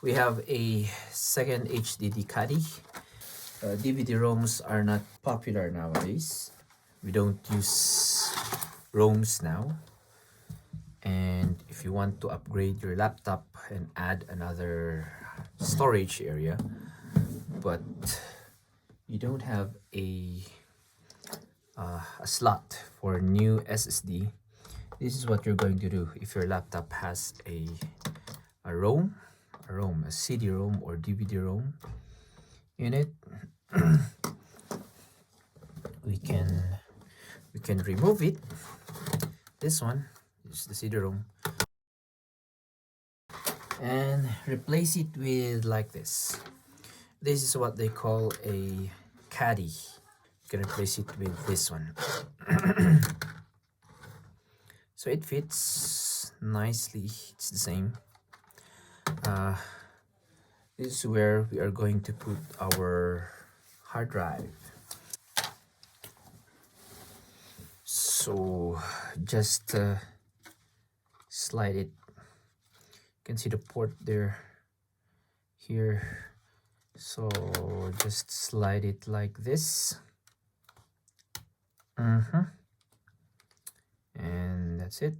We have a second HDD caddy. DVD-ROMs are not popular nowadays. We don't use ROMs now. And if you want to upgrade your laptop and add another storage area, but you don't have a slot for new SSD, this is what you're going to do. If your laptop has a ROM, a CD-ROM or DVD-ROM in it, we can remove it. This one is the CD-ROM, and replace it with like this. This is what they call a caddy. You can replace it with this one. So it fits nicely. It's the same. This is where we are going to put our hard drive. So just slide it. You can see the port there, here. So just slide it like this. And that's it.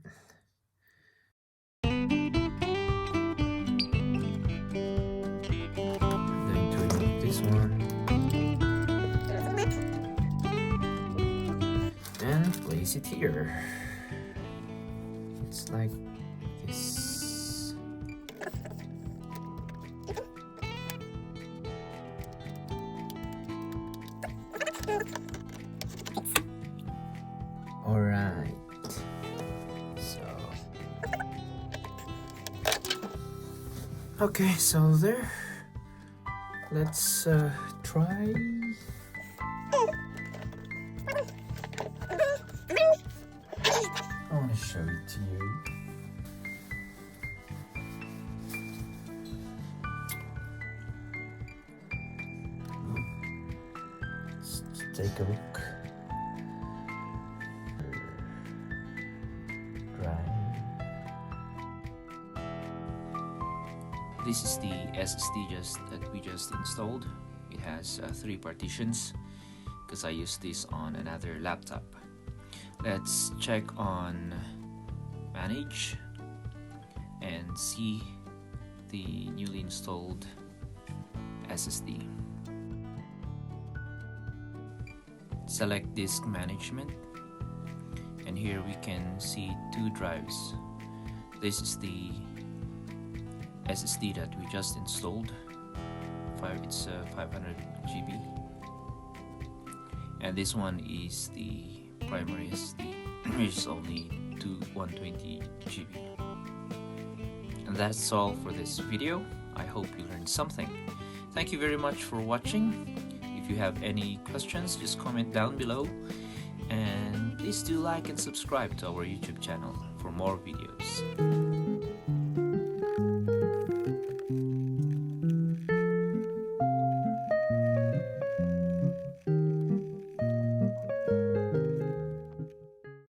And place it here. It's like this. All right. So okay, so there. Let's try. I want to show it to you. Let's take a look. This is the SSD that we just installed. It has 3 partitions because I use this on another laptop. Let's check on manage and see the newly installed SSD. Select disk management, and here we can see 2 drives. This is the SSD that we just installed. It's 500 GB, and this one is the primary SSD, which is only 120 GB. And that's all for this video. I hope you learned something. Thank you very much for watching. If you have any questions, just comment down below, and please do like and subscribe to our YouTube channel for more videos.